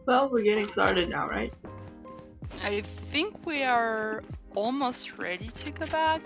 Well, we're getting started now, right? I think we are almost ready to go back.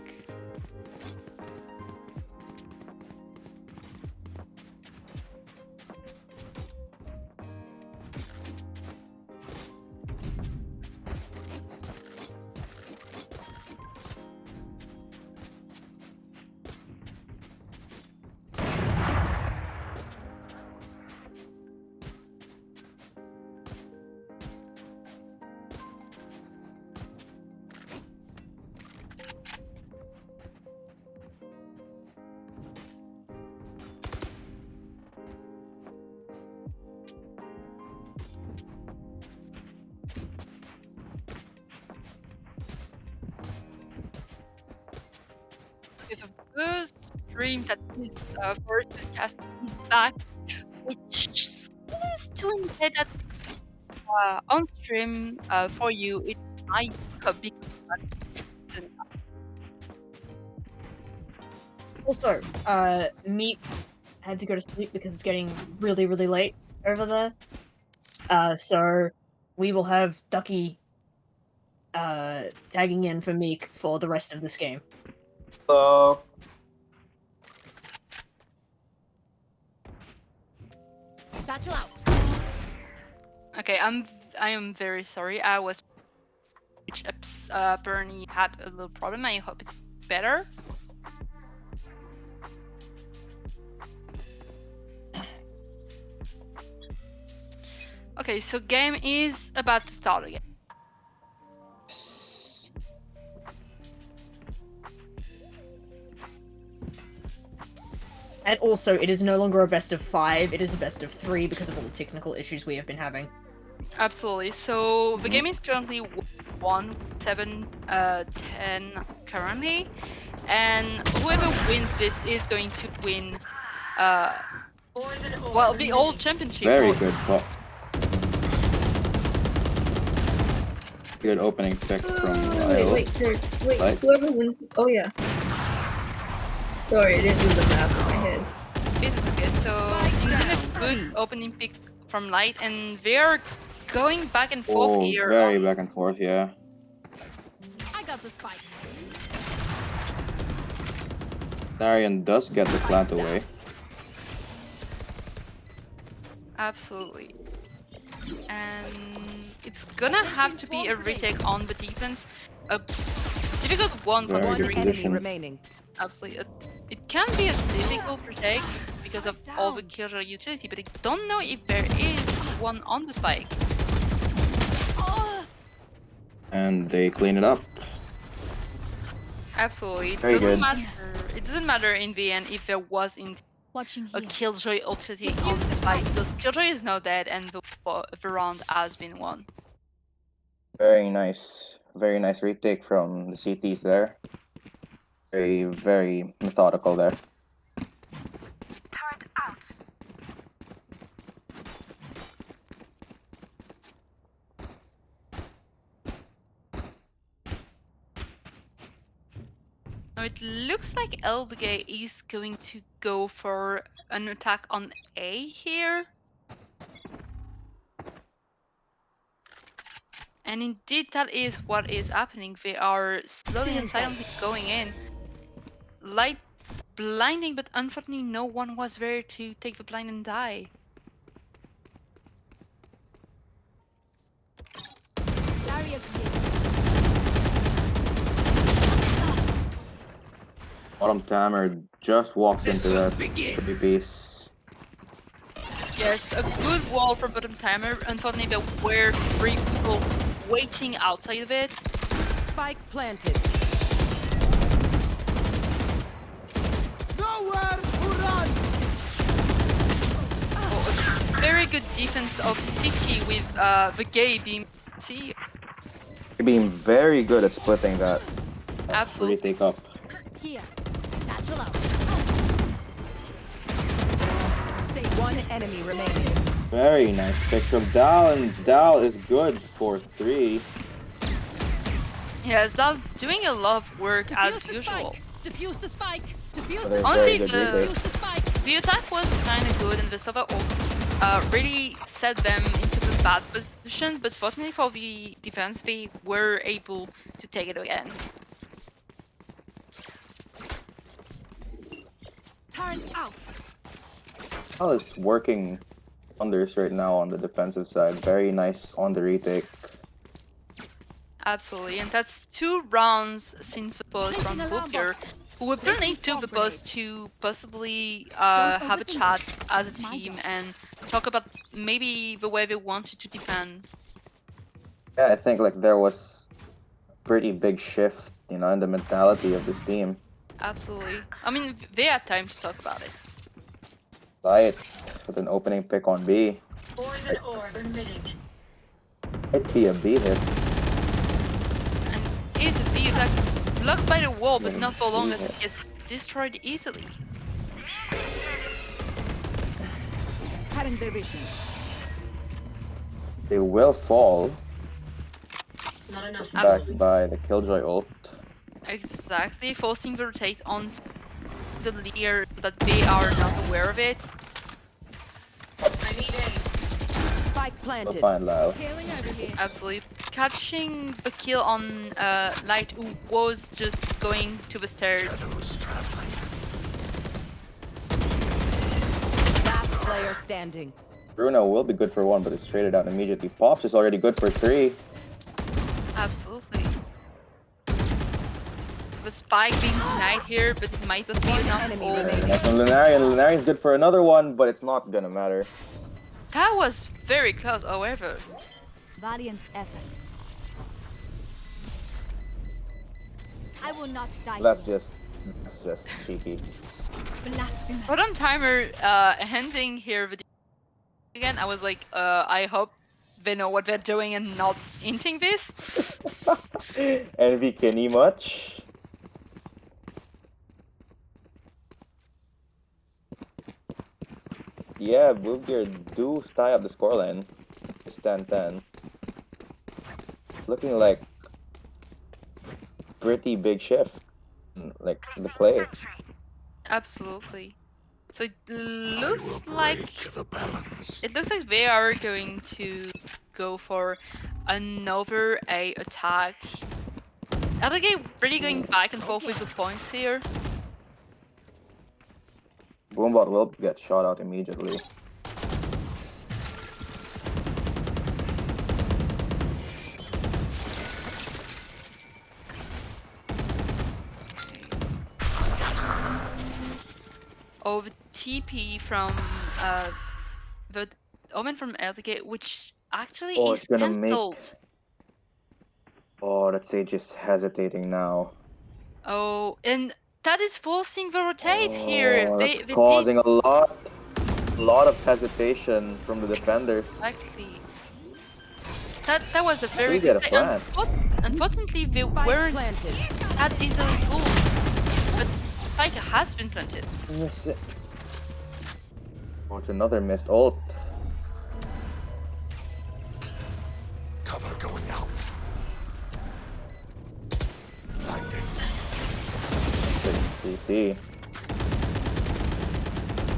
Okay, so the stream that is first cast is back, which seems to indicate that on stream for you it might be soon. Also, Meat had to go to sleep because it's getting really, really late over there. So we will have Ducky tagging in for Meek for the rest of this game. So Satchel out. Okay, I am very sorry. I was which Bernie had a little problem. I hope it's better. Okay, so game is about to start again. And also, it is no longer a best of 5, it is a best of 3 because of all the technical issues we have been having. Absolutely. So the game is currently 1-7-10 currently, and whoever wins this is going to win. Well, the old championship. very good. Good opening pick from Lyle. Wait, Right. whoever wins. Oh yeah. Sorry, I didn't do the math in my head. It is okay. So indeed a good opening pick from Light, and they're going back and forth here. Very back and forth, yeah. I got the spike. Darian does get the plant away. Absolutely. And it's gonna have to be a retake on the defense. A difficult one Very considering. good position. remaining. Absolutely. It can be a difficult retake because of all the killer utility, but I don't know if there is one on the spike. And they clean it up. Absolutely. Very good. It doesn't matter in the end if there was Watching a Killjoy utility on the spike, because Killjoy is now dead and the round has been won. Very nice retake from the CTs there. Very methodical there. Now it looks like ELDERGAY is going to go for an attack on A here. And indeed, that is what is happening. They are slowly and silently going in. Light blinding, but unfortunately no one was there to take the blind and die. Barrier created. Bottom Tamer just walks into that pretty piece. Yes, a good wall for bottom timer. Unfortunately, there were 3 people waiting outside of it. Spike planted. Nowhere to run. Very good defense of City with the gay being C. Being very good at splitting that. Absolutely. Retake up. Here. Satchel out. Say one enemy remaining. Very nice pick from Dal, and Dal is good for 3. Yes, that's doing a lot of work as Defuse the usual. spike. Defuse the spike. Defuse But the they're Honestly, very good retake. Defuse the spike. The attack was kind of good, and the Sova ult really set them into the bad position, but fortunately for the defense, they were able to take it again. Turn out. Dal is working wonders right now on the defensive side. Very nice on the retake. Absolutely, and that's 2 rounds since the post from Placing alarm Boobgir, box. who were planning Placing to the swamp post to possibly Don't have a overthink chat it. as a It's my team job. and talk about maybe the way they wanted to defend. Yeah, I think like there was a pretty big shift, you know, in the mentality of this team. Absolutely. I mean, they had time to talk about it. Light with an opening pick on B. Poison orb emitting. It'd be a B hit. And it's a B attack blocked by the wall, but Yeah, not for long as yeah. it gets destroyed easily. Cutting their vision. They will fall, Not enough. backed by the Killjoy ult. Exactly, forcing the rotate on the leader so that they are not aware of it. I need aim. Spike We'll planted. find Lau. Healing over here. Absolutely. Catching the kill on Light, who was just going to the stairs. Last player standing. Bruno will be good for 1, but it's traded out immediately. Pops is already good for 3. Absolutely. The spike being denied here, but it might not be enough. enemy Oh, remaining. Nice from Lunarian. Lunarian's good for another 1, but it's not gonna matter. that was very close, however. Valiant effort. I will not die. That's here. just cheeky. Blasphemous. Bottom timer ending here with again. I was like, I hope they know what they're doing and not inting this. Envy Kenny much? Yeah, Boobgir do tie up the scoreline. It's 10-10. Looking like pretty big shift. Like the play. Absolutely. So it looks like they are going to go for another A attack. ELDERGAY really going back and forth with the points here. Boombot will get shot out immediately. Oh, the TP from the Omen from ELDERGAY, which actually Oh, is it's gonna make- cancelled. Oh, that Sage is hesitating now. Oh, and that is forcing the rotate here. Oh, They that's did causing a lot of hesitation from the defenders. exactly. That was a very We get good a play. plan. Unfortunately, they Spike weren't planted. that easily fooled. But spike has been planted. Yes. Oh, it's another missed ult. Cover going out. Blinding. CT.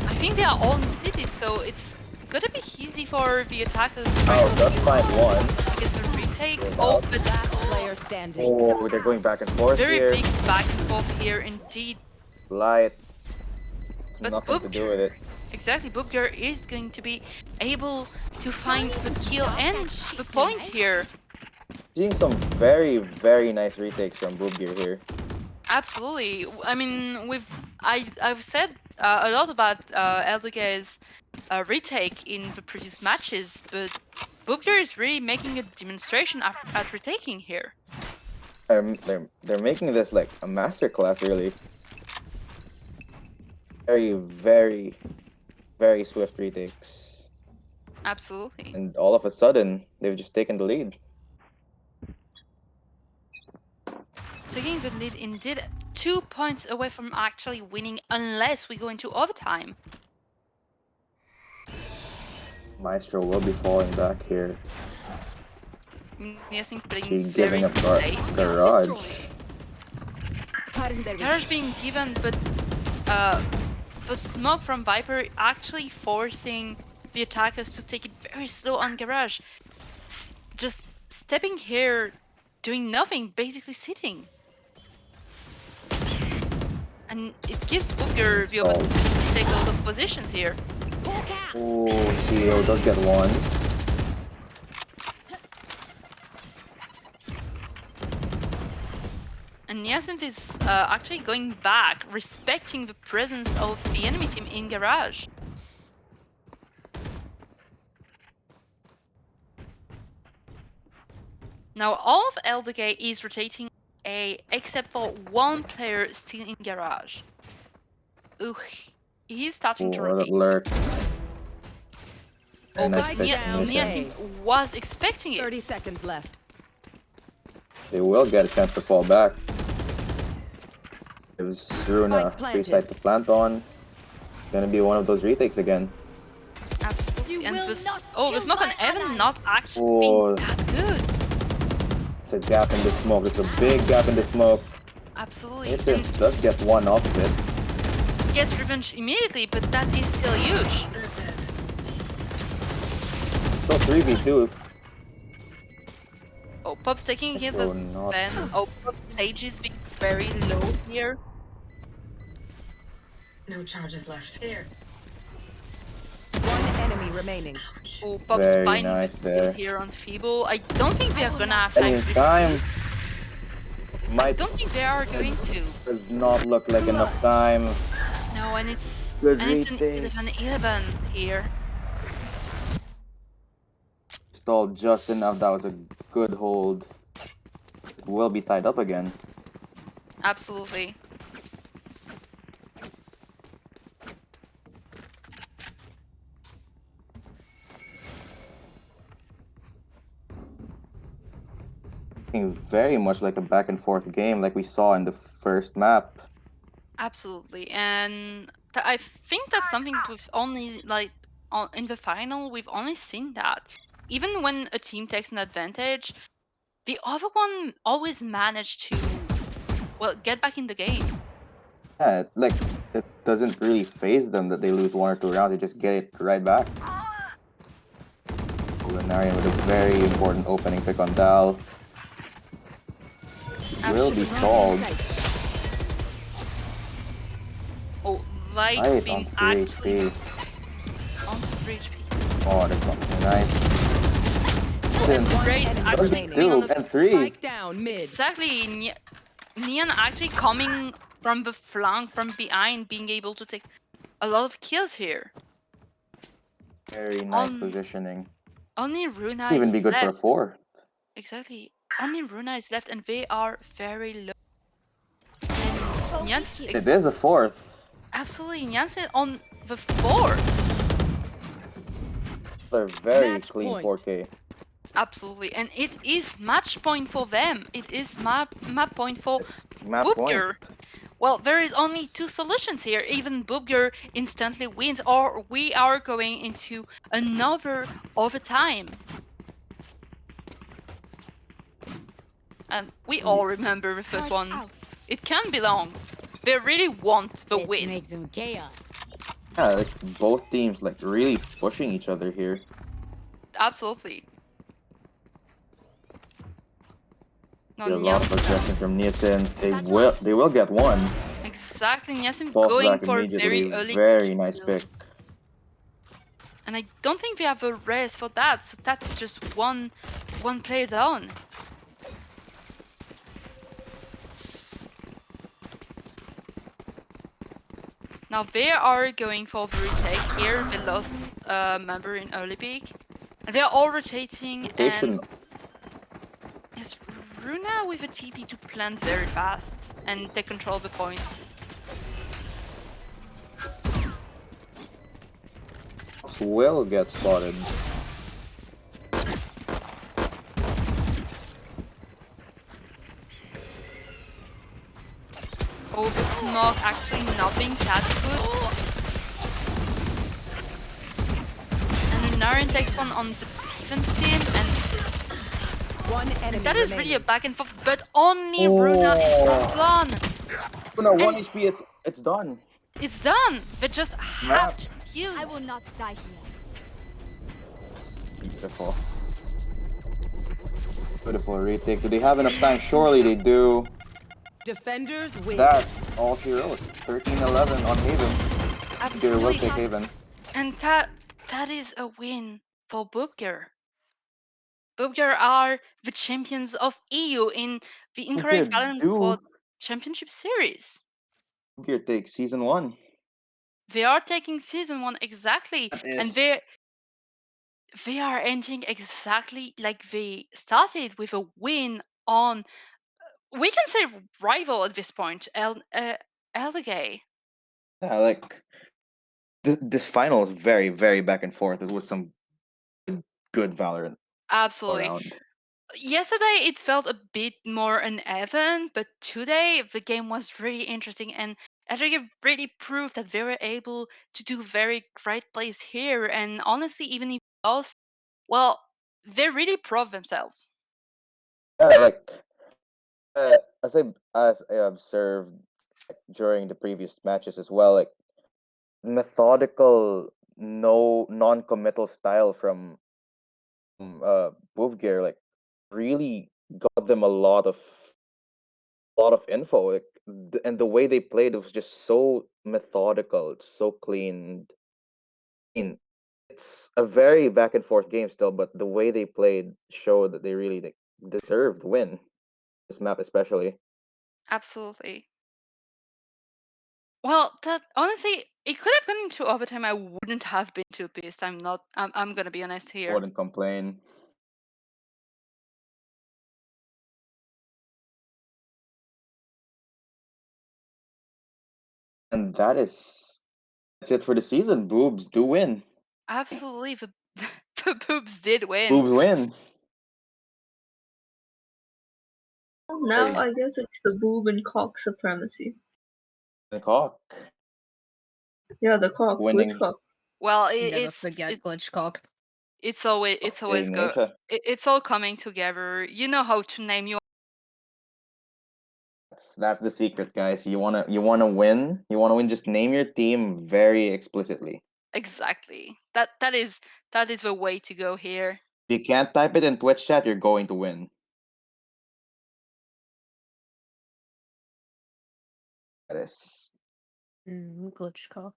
I think they are all in city, so it's gonna be easy for the attackers Oh, just find one. to get a retake. Good Oh, out. but Last player standing. Oh, they're going back and forth very here. big back and forth here indeed. Light. It's But nothing to do with it. Exactly, Boobgir is going to be able to find the kill and the point here. Seeing some very, very nice retakes from Boobgir here. Absolutely. I mean, I've said a lot about ELDERGAY's retake in the previous matches, but Boobgir is really making a demonstration at retaking here. They're making this like a masterclass, really. Very, very, very swift retakes. Absolutely. And all of a sudden, they've just taken the lead. Taking the lead indeed, 2 points away from actually winning unless we go into overtime. Maestro will be falling back here. Yes, playing He's very giving up safe. garage. Garage being given, but the smoke from Viper actually forcing the attackers to take it very slow on garage. Just stepping here, doing nothing, basically sitting. And it gives Boobgir the opportunity to take a lot of positions here. Oh, CEO does get one. And Yasin is actually going back, respecting the presence of the enemy team in garage. Now all of ELDERGAY is rotating A, except for one player still in garage. Ooh, he's starting to Oh, rotate. alert. Oh, And but I expect Yasin was expecting it. 30 seconds left. they will get a chance to fall back. Gives Runa Spike free side to plant on. It's gonna be one of those retakes again. Absolutely. You And will the, not the kill smoke on my Evan allies. not actually Oh. being that good. It's a gap in the smoke. It's a big gap in the smoke. Absolutely. Innocent And does get one off of it. gets revenge immediately, but that is still huge. So 3v2. Oh, Pop's taking hit, So but not- then Pop's stage is being very low here. No charges left. Here. One enemy remaining. Oh, Pop's Very fine nice still there. here on Feeble. I don't think we are gonna have time. Any time. I Might don't think they are going to. does not look like enough time. No, and it's Good an retake. 11-11 here. Stalled just enough. That was a good hold. It will be tied up again. Absolutely. Looking very much like a back and forth game like we saw in the first map. Absolutely, and I think that's something that we've only in the final we've only seen that. Even when a team takes an advantage, the other one always managed to get back in the game. Yeah, like it doesn't really phase them that they lose 1 or 2 rounds. They just get it right back. Culinarian with a very important opening pick on Dal. Will be stalled. Oh, Light Light being on 3 actually HP. onto 3 HP. Oh, that's something nice. And One Ray's enemy actually remaining. coming on 2 the and 3. Spike down mid. exactly. Nian actually coming from the flank, from behind, being able to take a lot of kills here. Very nice On- positioning. Only Runa Even is be good left. for a 4. Exactly. Only Runa is left, and they are very low. And Nyan's It is a 4th. absolutely Nyan's on the 4th. They're very Match clean point. 4K. Absolutely, and it is match point for them. It is map point for Map point. Boobgir. Well, there is only 2 solutions here. Even Boobgir instantly wins, or we are going into another overtime. And we all remember the first one. It can be long. They really want the Let's win. make some chaos. Yeah, like both teams like really pushing each other here. Absolutely. No, A lot of Nielsen. aggression from Nielsen. They will get one. Exactly, Nielsen Falls going back for immediately. very early Very nice kill. pick. And I don't think we have a res for that, so that's just one player down. Now they are going for the retake here. They lost a member in early peak. And they are all rotating, Rotation. and yes, Runa with a TP to plant very fast, and they control the point. Will get spotted. Oh, the smoke actually not being that good. And Naren takes one on the defense team, and One enemy that is remaining. really a back and forth, but only Runa is not done. No, 1 HP, it's done. It's done. They just have to use. I will not die here. Beautiful. Beautiful retake. Do they have enough time? Surely they do. Defenders win. That's all she wrote. 13-11 on Haven. They will Absolutely. take Haven. And that is a win for Boobgir. Boobgir are the champions of EU in the Incorrect Boobgir Valorant do. Quad Championship Series. Boobgir takes season 1. They are taking season 1 exactly, and they are ending exactly like they started, with a win on, we can say, rival at this point, ELDERGAY. Yeah, like this final is very, very back and forth. It was some good Valorant Absolutely. around. Yesterday it felt a bit more uneven, but today the game was really interesting, and ELDERGAY really proved that they were able to do very great plays here. And honestly, even if they lost, well, they really proved themselves. Yeah, like as I observed during the previous matches as well, like methodical, no non-committal style from Boobgir, like really got them a lot of info. Like, and the way they played, it was just so methodical, so clean. I mean, it's a very back and forth game still, but the way they played showed that they really like, deserved the win. This map especially. Absolutely. Well, that honestly, it could have gone into overtime. I wouldn't have been too pissed. I'm gonna be honest here. Wouldn't complain. And that's it for the season. Boobs do win. Absolutely, the boobs did win. Boobs win. Well, now Very- I guess it's the boob and cock supremacy. The cock. Yeah, the cock, Winning. glitch cock. Well, Never forget Glitchcock. it's always Nature. it's all coming together. You know how to name your That's the secret, guys. You wanna win. You wanna win. Just name your team very explicitly. exactly. That is the way to go here. If you can't type it in Twitch chat, you're going to win. That is Glitchcock.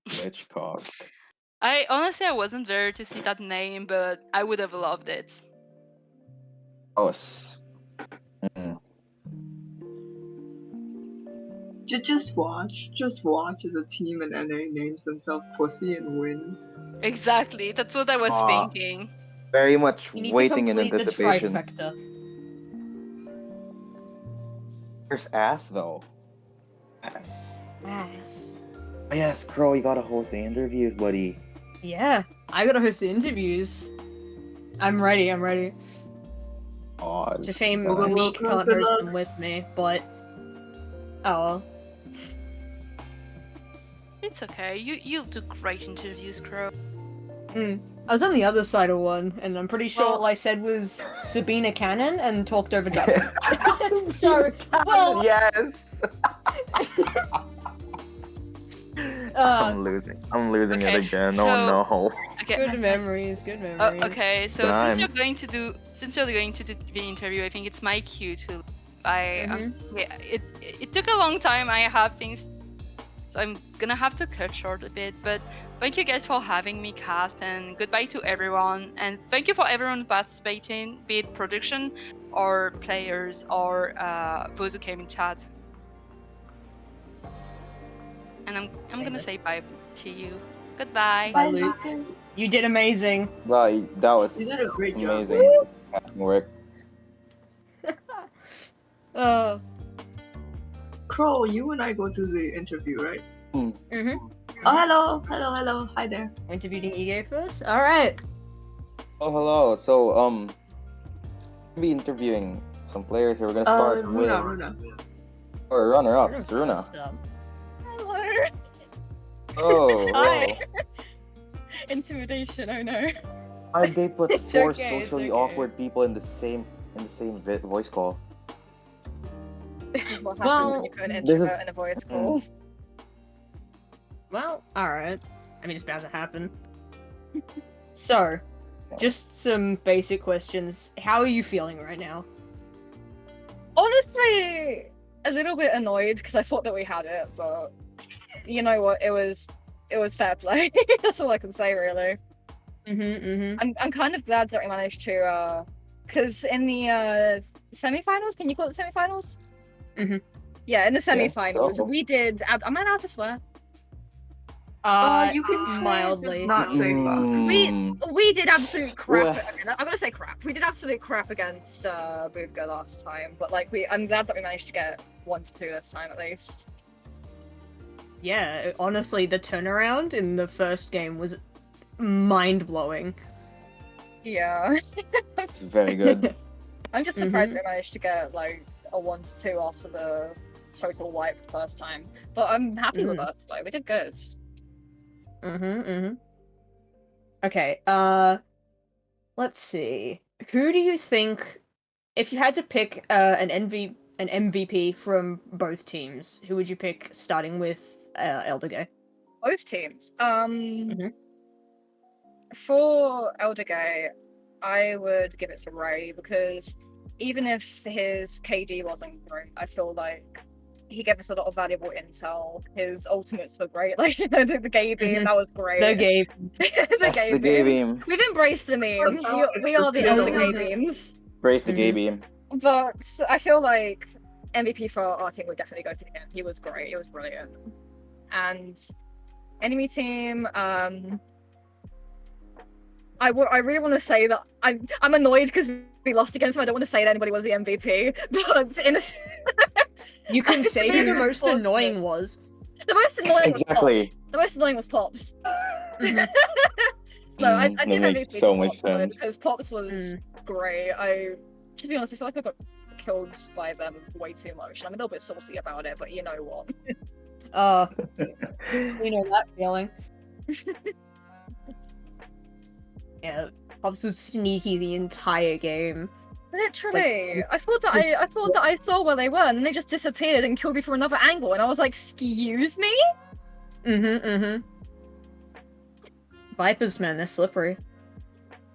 Glitchcock. I honestly wasn't there to see that name, but I would have loved it. Oh, Just watch. Just watch as a team and NA names themselves Pussy and wins. Exactly. That's what I was thinking. very much You need waiting to in complete anticipation. the trifecta. There's ass though. Ass. Ass. Oh, yes, Crow, you gotta host the interviews, buddy. Yeah, I gotta host the interviews. I'm ready. Oh, It's a shame Well, Meek good can't host luck. them with me, but oh well. It's okay. You'll do great interviews, Crow. I was on the other side of one, and I'm pretty sure Well- all I said was Sabina Cannon and talked over Dublin. So, well, yes. I'm losing. I'm losing it Okay, again. so- Oh no. Okay. Good memories, good memories. Okay, so Times. since you're going to do the interview, I think it's my cue to. Yeah, it took a long time. I have things, so I'm gonna have to cut short a bit. But thank you guys for having me, cast, and goodbye to everyone. And thank you for everyone participating, be it production, or players, or those who came in chat. And I'm gonna say bye to you. Goodbye. Bye, Luke. You did amazing. Wow, that was You did a great job. amazing casting work. Uh, Crow, you and I go to the interview, right? mm-hmm. Oh, hello. Hi there. Interviewing EA first? Alright. Oh, hello. So, we'll be interviewing some players here. We're gonna start with Runa. or runner-ups. Runa. Hello. Oh, Hi. Intimidation. Oh no. why'd they put It's four okay, it's socially okay. awkward people in the same voice call? This is what happens Well, when you put an this introvert is- in a voice call. Well, alright. I mean, it's bound to happen. So, just some basic questions. How are you feeling right now? Honestly, a little bit annoyed because I thought that we had it, but you know what? It was fair play. That's all I can say, really. I'm kind of glad that we managed to, because in the semi-finals, can you call it semi-finals? Mhm. Yeah, in the semi-finals, so. we did. Am I allowed to swear? You can say mildly. it's not safe. We did absolute crap. Well- I'm gonna say crap. We did absolute crap against Boobgir last time, but like I'm glad that we managed to get 1 to 2 this time at least. Yeah, honestly, the turnaround in the first game was mind-blowing. Yeah. It's very good. I'm just surprised we managed to get like a 1 to 2 after the total wipe the first time. But I'm happy with us. Like we did good. Okay, let's see. Who do you think, if you had to pick an MVP from both teams, who would you pick starting with ELDERGAY? Both teams. For ELDERGAY, I would give it to Ray because even if his KD wasn't great, I feel like he gave us a lot of valuable intel. His ultimates were great, like the gay beam, that was great. The game. The gay beam. We've embraced the meme. We are the ELDERGAY beams. Praise the gay beam. But I feel like MVP for our team would definitely go to him. He was great. He was brilliant. And enemy team, I really want to say that I'm annoyed because we lost against him. I don't want to say that anybody was the MVP, but in a You can say who the Really most unfortunate. annoying was. the most annoying Exactly. was Pops. The most annoying was Pops. Mhm. No, I That give makes MVP to so much Pops though, sense. because Pops was great. To be honest, I feel like I got killed by them way too much. I'm a little bit saucy about it, but you know what? We know that feeling. Yeah, Pops was sneaky the entire game. Literally, I thought that I saw where they were, and then they just disappeared and killed me from another angle, and I was like, "Excuse me." Vipers, man, they're slippery.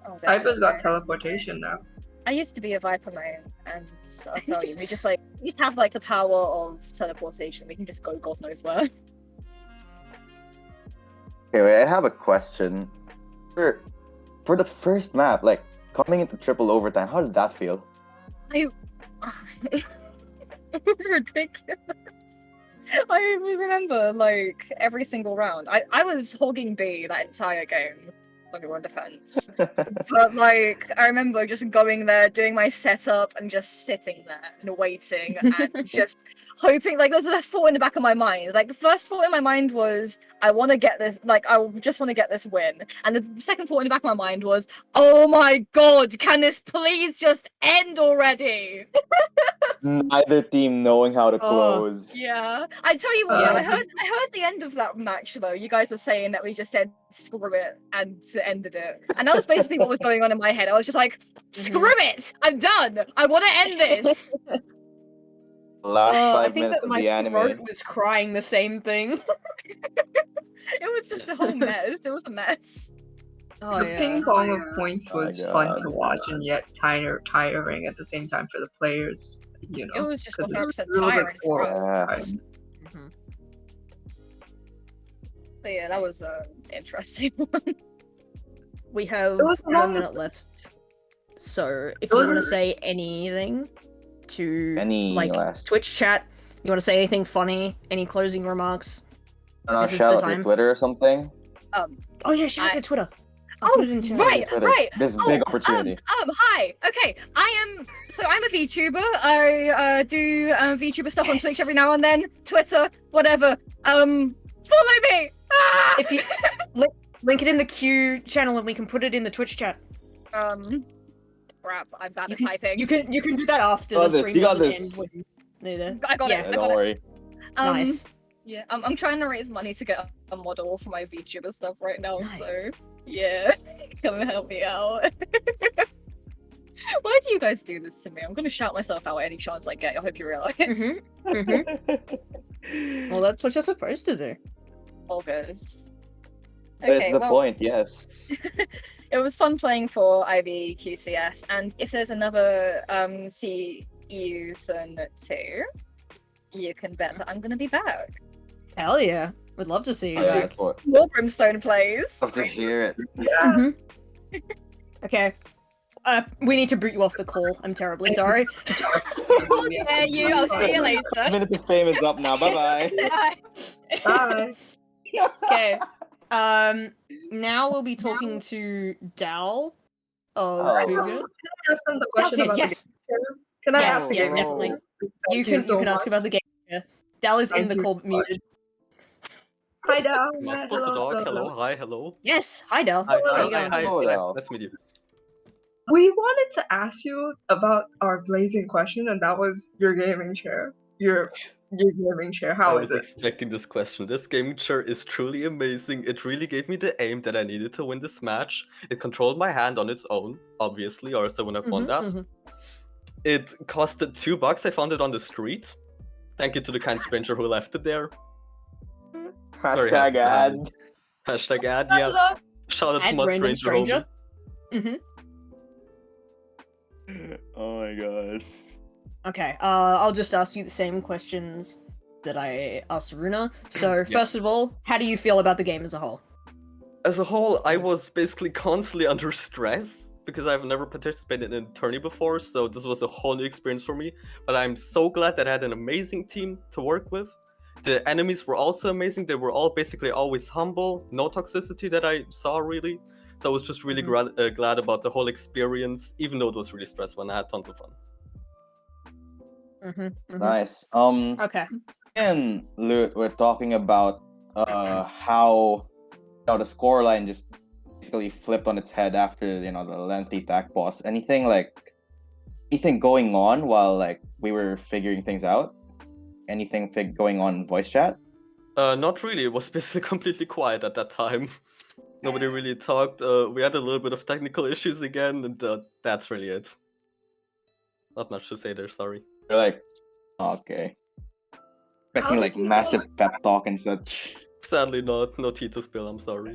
Oh, Viper's got definitely. teleportation now. I used to be a Viper main, and I'll tell you, we just have like the power of teleportation. We can just go God knows where. Okay, wait, I have a question. For the first map, like coming into triple overtime, how did that feel? It was ridiculous. I remember like every single round. I was hogging B that entire game when we were on defense. But like I remember just going there, doing my setup, and just sitting there and waiting and just hoping. Like there was a thought in the back of my mind. Like the first thought in my mind was, I want to get this. Like I just want to get this win. And the second thought in the back of my mind was, oh my god, can this please just end already? Neither team knowing how to close. Yeah, I tell you what, Yeah. I heard the end of that match though. You guys were saying that we just said screw it and ended it, and that was basically what was going on in my head. I was just like, screw it, I'm done. I want to end this. last I 5 think minutes that of my the anime. throat was crying the same thing. It was just a whole mess. It was a mess. Oh The yeah. ping pong of points My was fun God. to watch and yet tiring at the same time for the players, you It know, was just because 100% it was like tiring 4 for Yeah. times. Mhm. But yeah, that was interesting one. We have It was 1 minute left, so if It you was- want to say anything to Any like last? Twitch chat, you want to say anything funny, any closing remarks? I don't know, This is shout the out your time. Twitter or something. Oh yeah, shout out I- your Twitter. I'll Oh, put it in chat. right, Twitter. right. This Oh, big opportunity. Hi. Okay, I'm a VTuber. I do VTuber stuff on Twitch Yes. every now and then. Twitter, whatever. Follow me. Ah! If you link it in the Q channel and we can put it in the Twitch chat. Crap, I'm bad You at can, typing. you can do that after Got the this, stream you got doesn't this. end. When neither. I got Yeah. it. I Don't got it. worry. Nice. Yeah, I'm trying to raise money to get a model for my VTuber stuff right now, so Nice. yeah, come and help me out. Why do you guys do this to me? I'm gonna shout myself out any chance I get. I hope you realize. Well, that's what you're supposed to do. All goes. That's the point, yes. It was fun playing for IVQCS, and if there's another CEU Sun 2, you can bet that I'm gonna be back. Hell yeah. We'd love to see you Yeah, back. that's what. More Brimstone plays. Love to hear it. Yeah. Okay. We need to boot you off the call. I'm terribly sorry. How dare you? I'll see you later. Minutes of fame is up now. Bye bye. Bye. Okay. Now we'll be talking to Dal of Oh. Can I Boobgir. ask them the question about Yes, the game? Can I Yes, ask the yes, game? definitely. Thank you can so ask much. about the game. Yeah. Dal is in Thank the you call so much. muted. Hi, Dal. Am I supposed to talk? Hello, hi, hello. Yes, hi Dal. Hi, How hi, you going? hi, Oh, hi. no. Nice to meet you. We wanted to ask you about our blazing question, and that was your gaming chair. Your gaming chair. I How was is it? expecting this question. This gaming chair is truly amazing. It really gave me the aim that I needed to win this match. It controlled my hand on its own, obviously, or else I wouldn't have won that. It costed $2. I found it on the street. Thank you to the kind stranger who left it there. Very Hashtag happy to have ad. Hashtag ad, yeah. Shout out to Ad my random stranger stranger. Oh my god. Okay, I'll just ask you the same questions that I asked Runa. So, first of all, how do you feel about the game as a whole? As a whole, I was basically constantly under stress because I've never participated in a tourney before, so this was a whole new experience for me. But I'm so glad that I had an amazing team to work with. The enemies were also amazing. They were all basically always humble, no toxicity that I saw really. So I was just really glad about the whole experience, even though it was really stressful and I had tons of fun. It's nice. Okay. And Lut, we're talking about how the scoreline just basically flipped on its head after the lengthy tag pause. Anything going on while we were figuring things out? Anything going on in voice chat? Not really. It was basically completely quiet at that time. Nobody really talked. We had a little bit of technical issues again, and that's really it. Not much to say there. Sorry. You're like, okay. Expecting massive pep talk and such. Sadly not. No tea to spill, I'm sorry.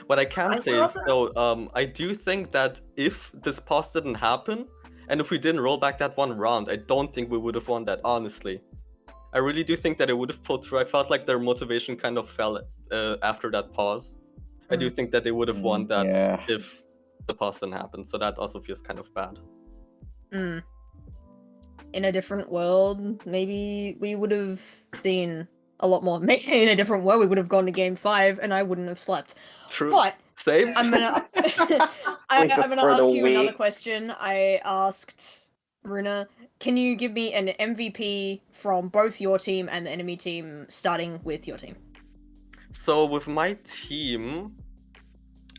What I can say is, though, I do think that if this pause didn't happen, and if we didn't roll back that one round, I don't think we would have won that, honestly. I really do think that it would have pulled through. I felt like their motivation kind of fell after that pause. I do think that they would have won that if the pause didn't happen, so that also feels kind of bad. In a different world, maybe we would have seen a lot more. Maybe in a different world, we would have gone to game 5 and I wouldn't have slept. True. But same. I'm gonna I'm gonna ask you another question. I asked Runa, can you give me an MVP from both your team and the enemy team, starting with your team? So with my team,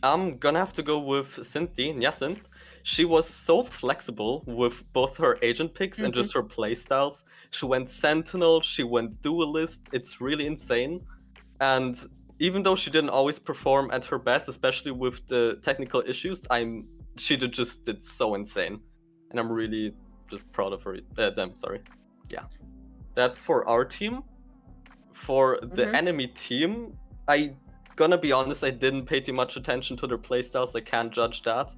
I'm gonna have to go with Synth. She was so flexible with both her agent picks and just her playstyles. She went Sentinel, she went Duelist. It's really insane. And even though she didn't always perform at her best, especially with the technical issues, she just did so insane. And I'm really just proud of them. Sorry. Yeah, that's for our team. For the enemy team, I gonna be honest, I didn't pay too much attention to their playstyles. I can't judge that.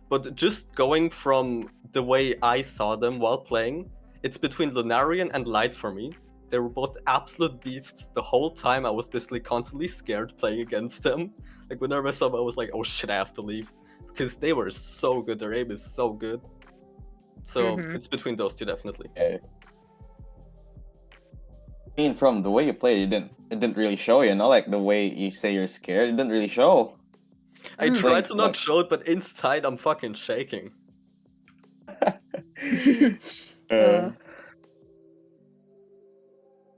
But just going from the way I saw them while playing, it's between Lunarian and Light for me. They were both absolute beasts the whole time. I was basically constantly scared playing against them. Like whenever I saw them, I was like, oh shit, I have to leave. Because they were so good, their aim is so good. So it's between those two, definitely. Okay. I mean, from the way you played, it didn't really show, you know? Like, the way you say you're scared, it didn't really show. I tried to not show it, but inside I'm fucking shaking.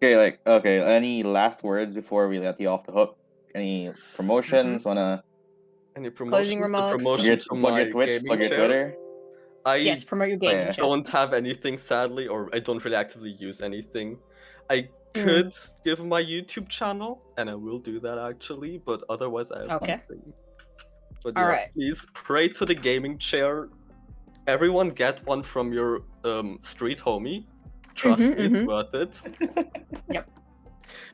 Okay, any last words before we let you off the hook? Any promotions? Wanna Any promotions? Closing remarks? plug your Twitch, plug your Twitter? Yes, promote your gaming chat. I don't have anything, sadly, or I don't really actively use anything. I could give my YouTube channel, and I will do that actually, but otherwise I have nothing. But yeah, please pray to the gaming chair. Everyone get one from your street homie. Trust me, it's worth it. Yep.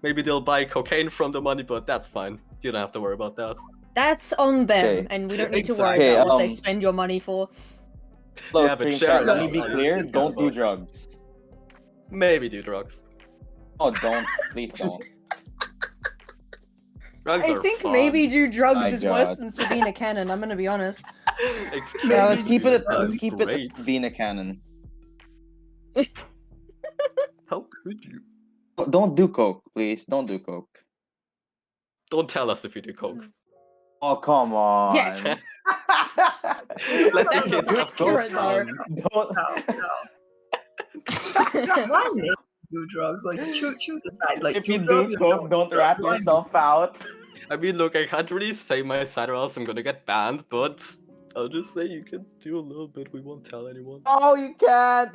Maybe they'll buy cocaine from the money, but that's fine. You don't have to worry about that. That's on them, and we don't need to worry about what they spend your money for. Let me be clear, don't do drugs. Maybe do drugs. Oh, don't. Please don't. Drugs I think maybe do drugs is worse than Sabina Cannon, I'm gonna be honest. Yeah, let's keep it at Sabina Cannon. How could you? Don't do coke, please. Don't do coke. Don't tell us if you do coke. Oh, come on. Yeah. Let's That's accurate, though. Why make you do drugs? Like, choose a side. Like, if you do coke, don't rat yourself out. I mean, look, I can't really say my side or else I'm gonna get banned, but I'll just say you can do a little bit. We won't tell anyone. Oh, you can't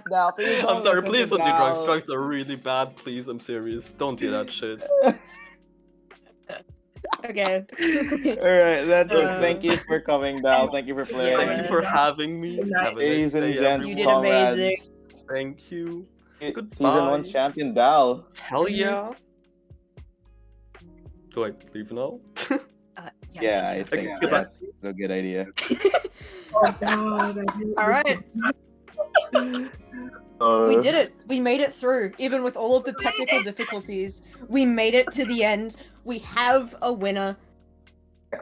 now. Please don't. I'm sorry, please don't do drugs. Drugs are really bad. Please, I'm serious. Don't do that shit. Okay. Alright, that's it. Thank you for coming, Dal. Thank you for playing. Thank you for having me. Ladies and gents, you did amazing. Thank you. Goodbye. Season 1 champion, Dal. Hell yeah. Do I leave now? Yeah, I think that's a good idea. Oh god, Alright. We did it. We made it through. Even with all of the technical difficulties, we made it to the end. We have a winner.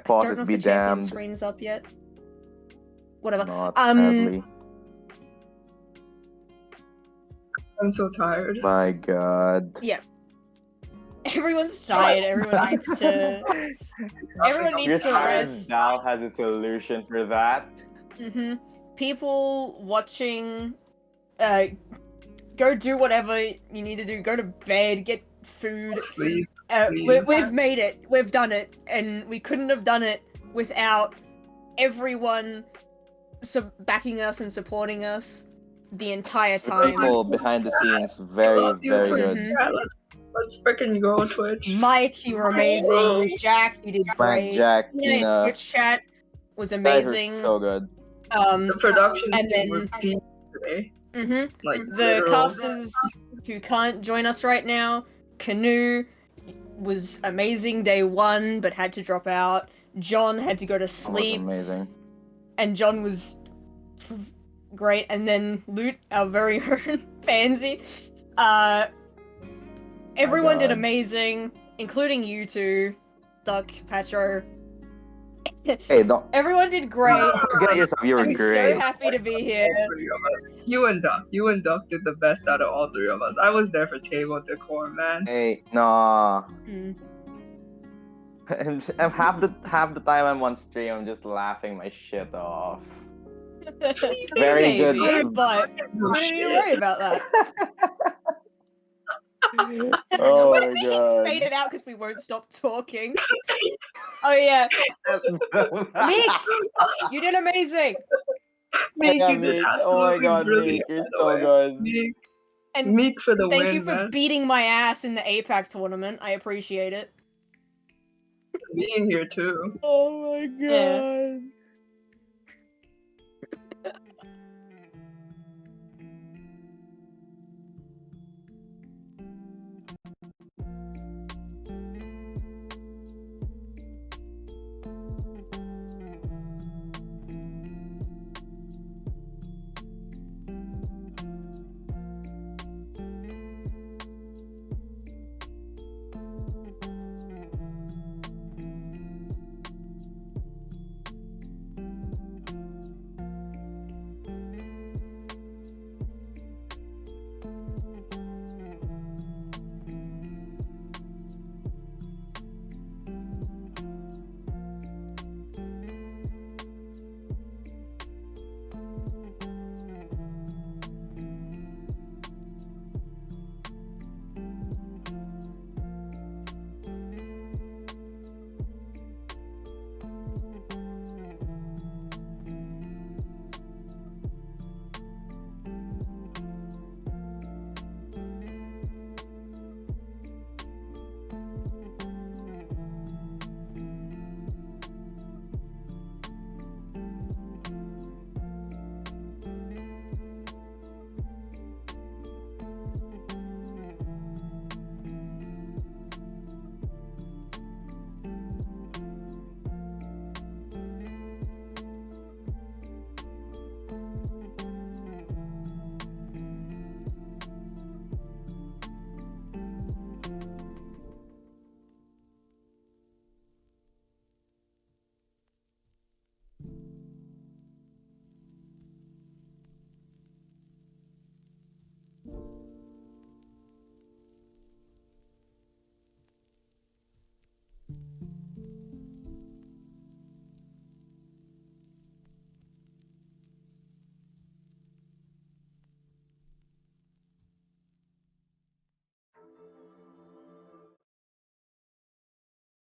Bosses Don't know be if the champion damned. screen's up yet. Whatever. Not sadly. I'm so tired. My god. Yeah. Everyone's tired. Everyone needs to. Everyone needs to rest. Dal has a solution for that. People watching, go do whatever you need to do. Go to bed. Get food. Sleep. We've made it. We've done it, and we couldn't have done it without everyone backing us and supporting us the entire time. People behind the scenes, very, very good. Yeah, let's freaking go on Twitch. Mike, you were amazing. Jack, you did great. Mike, Jack, Tina. Twitch chat was You amazing. guys are so good. The production and then were peak today. Like, the casters who can't join us right now. Canoe was amazing day 1, but had to drop out. John had to go to sleep. That was amazing. And John was great. And then Loot, our very own Pansy. Everyone did amazing, including you two, Duck, Patro. Hey, don't. Everyone did great. Don't forget yourself. You were I'm great. so happy to be here. All 3 of us. You and Duck did the best out of all 3 of us. I was there for table decor, man. Hey, nah. And half the time I'm on stream, I'm just laughing my shit off. Very Maybe, good. but we don't need to worry about that. Oh What my if he god. faded out because we won't stop talking? Oh yeah, Meek, you did amazing. Meek, Yeah, you did Meek. absolutely Oh my god, brilliant. Meek, you're by the so way. good. And Meek for the thank win, you for man. beating my ass in the APAC tournament. I appreciate it. Being here too. Oh my god. Yeah.